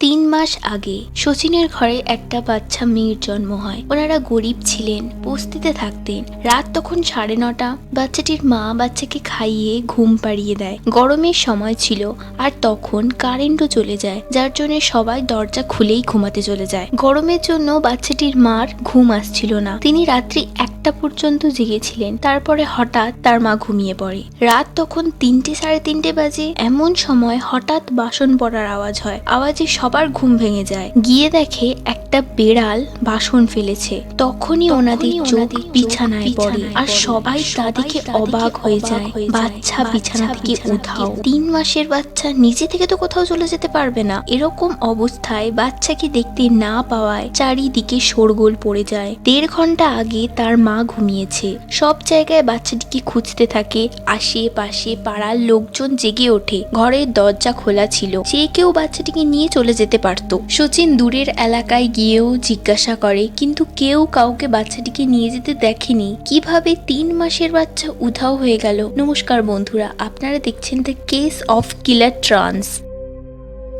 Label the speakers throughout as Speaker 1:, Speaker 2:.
Speaker 1: 3 মাস আগে শচীনের ঘরে একটা বাচ্চা মেয়ের জন্ম হয়। ওনারা গরিব ছিলেন, বস্তিতে থাকতেন। রাত তখন 9:30। বাচ্চাটির মা বাচ্চাকে খাইয়ে ঘুম পাড়িয়ে দেয়। গরমের সময় ছিল আর তখন কারেন্টও চলে যায়, যার জন্য সবাই দরজা খুলেই ঘুমাতে চলে যায়। গরমের জন্য বাচ্চাটির মার ঘুম আসছিল না। তিনি রাত্রি 1টা পর্যন্ত জেগেছিলেন। তারপরে হঠাৎ তার মা ঘুমিয়ে পড়ে। রাত তখন 3টে 3:30 বাজে। এমন সময় হঠাৎ বাসন পড়ার আওয়াজ হয়। আওয়াজে সবার ঘুম ভেঙে যায়। গিয়ে দেখে একটা বেড়াল বাসন ফেলেছে। তখনই ওনাদের চোখ বিছানায় পড়ে আর সবাই তা দেখে অবাক হয়ে যায়। বাচ্চা বিছানা থেকে উধাও। 3 মাসের বাচ্চা নিজে থেকে তো কোথাও চলে যেতে পারবে না। এরকম অবস্থায় বাচ্চাকে দেখতে না পাওয়ায় চারিদিকে শোরগোল পড়ে যায়। 1.5 ঘন্টা আগে তার মা ঘুমিয়েছে। সব জায়গায় বাচ্চাটিকে খুঁজতে থাকে। আশেপাশে পাড়ার লোকজন জেগে ওঠে। ঘরের দরজা খোলা ছিল। যে কেউ বাচ্চাটিকে নিয়ে চলে যেতে পারত। শচীন দূরের এলাকায় গিয়েও জিজ্ঞাসা করে, কিন্তু কেউ কাউকে বাচ্চাটিকে নিয়ে যেতে দেখেনি। কিভাবে 3 মাসের বাচ্চা উধাও হয়ে গেল? নমস্কার বন্ধুরা, আপনারা দেখছেন the case of killer trans.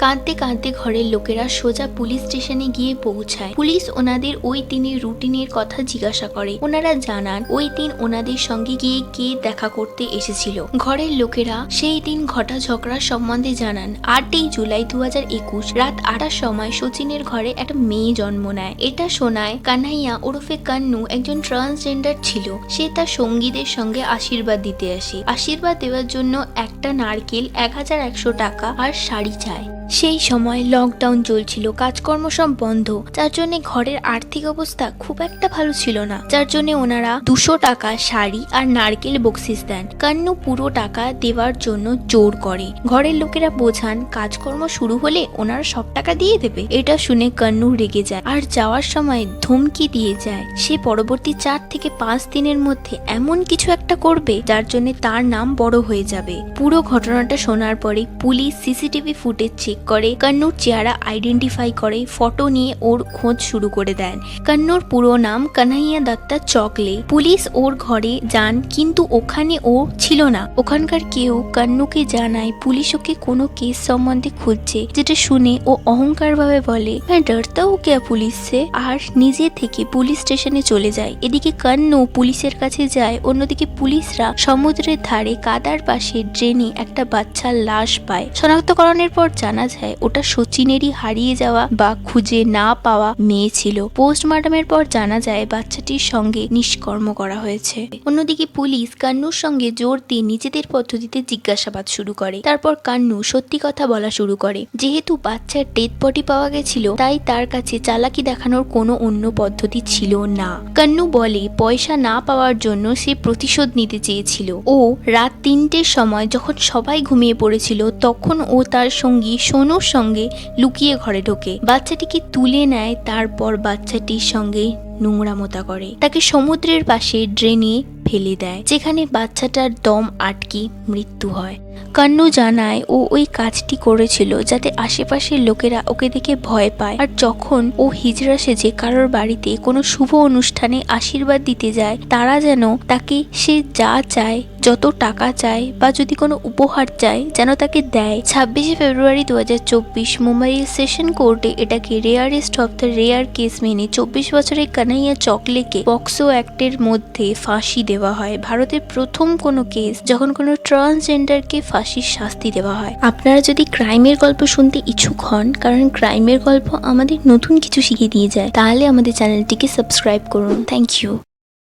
Speaker 1: কাঁদতে কাঁদতে ঘরের লোকেরা সোজা পুলিশ স্টেশনে গিয়ে পৌঁছায়। পুলিশ ওনাদের ওই দিনের রুটিনের কথা জিজ্ঞাসা করে। ওনারা জানান ওই দিন ওনাদের সঙ্গে গিয়ে কে দেখা করতে এসেছিল। ঘরের লোকেরা সেই দিন ঘটা ঝগড়ার সম্বন্ধে জানান। 8ই জুলাই 2021 রাত 8টার সময় শচীনের ঘরে একটা মেয়ে জন্ম নেয়। এটা শোনায় কানাইয়া ওরফে কান্নু একজন ট্রান্সজেন্ডার ছিল। সে তার সঙ্গীদের সঙ্গে আশীর্বাদ দিতে আসে। আশীর্বাদ দেওয়ার জন্য একটা নারকেল, 1100 টাকা আর শাড়ি চায়। সেই সময় লকডাউন চলছিল, কাজকর্ম সব বন্ধ, যার জন্য ঘরের আর্থিক অবস্থা খুব একটা ভালো ছিল না। যার জন্য ওনারা 200 টাকা শাড়ি আর নারকেল বকশিস দেন। কান্নু পুরো টাকা দেওয়ার জন্য জোর করে। ঘরের লোকেরা বোঝান কাজকর্ম শুরু হলে ওনারা সব টাকা দিয়ে দেবে। এটা শুনে কান্নু রেগে যায় আর যাওয়ার সময় ধমকি দিয়ে যায় সে পরবর্তী 4 থেকে 5 দিনের মধ্যে এমন কিছু একটা করবে যার জন্য তার নাম বড় হয়ে যাবে। পুরো ঘটনাটা শোনার পরে পুলিশ সিসিটিভি ফুটেজ চেক করে, কান্নুর চেহারা আইডেন্টিফাই করে, ফটো নিয়ে ওর খোঁজ শুরু করে দেন। কান্নুর পুরো নাম কানাইয়া দত্তা চকলে। পুলিশ ওর ঘরে যান, কিন্তু ওখানে ও ছিল না। ওখানকার কেউ কান্নুকে জানায় পুলিশ ওকে কোনো কেস সম্বন্ধে খুঁজছে, যেটা শুনে ও অহংকার ভাবে বলে, হ্যাঁ ডরতা হো ক্যা পুলিশ সে, আর নিজে থেকে পুলিশ স্টেশনে চলে যায়। এদিকে কান্নু পুলিশের কাছে যায়। অন্যদিকে পুলিশরা সমুদ্রের ধারে কাদার পাশে ড্রেনে একটা বাচ্চার লাশ পায়। শনাক্তকরণের পর জানা যায় ওটা শচীনেরই হারিয়ে যাওয়া বা খুঁজে না পাওয়া মেয়ে ছিল। পোস্টমর্টমের পর জানা যায় বাচ্চাটির সঙ্গে নিষ্কর্ম করা হয়েছে। অন্যদিকে পুলিশ কান্নুর সঙ্গে জোর দিয়ে নিজেদের পদ্ধতিতে জিজ্ঞাসাবাদ শুরু করে। তারপর কান্নু সত্যি কথা বলা শুরু করে। যেহেতু বাচ্চার ডেড বডি পাওয়া গেছিল, তাই তার কাছে চালাকি দেখানোর কোনো অন্য পদ্ধতি ছিল না। কান্নু বলে পয়সা না পাওয়ার জন্য সে প্রতিশোধ নিতে চেয়েছিল। ও রাত 3টের সময় যখন সবাই ঘুমিয়ে পড়েছিল, তখন ও তার সঙ্গী সোনুর সঙ্গে লুকিয়ে ঘরে ঢোকে, বাচ্চাটিকে তুলে নেয়। তারপর বাচ্চাটির সঙ্গে নোংরামোতা করে, তাকে সমুদ্রের পাশে ড্রেনে ফেলে দেয়, যেখানে বাচ্চাটার দম আটকে মৃত্যু হয়। কান্নু জানায় ও ওই কাজটি করেছিল যাতে আশেপাশের লোকেরা ওকে দেখে ভয় পায়। আর যখন ও হিজড়া সেজে কারোর বাড়িতে কোনো শুভ অনুষ্ঠানে আশীর্বাদ দিতে যায়, তারা যেন তাকে সে যা চায়, যত টাকা চায় বা যদি কোনো উপহার চায়, যেন তাকে দেয়। 26শে ফেব্রুয়ারি 2024 মুম্বাইয়ের সেশন কোর্টে এটাকে rarest of the rare case মেনে 24 বছরের কানাইয়া চকলেকে পক্সো অ্যাক্টের মধ্যে ফাঁসি দেওয়া হয়। ভারতের প্রথম কোনো কেস যখন কোনো ট্রান্সজেন্ডারকে ফাঁসির শাস্তি দেওয়া হয়। আপনারা যদি ক্রাইমের গল্প শুনতে ইচ্ছুক হন, কারণ ক্রাইমের গল্প আমাদের নতুন কিছু শিখিয়ে দিয়ে যায়, তাহলে আমাদের চ্যানেলটিকে সাবস্ক্রাইব করুন। Thank you.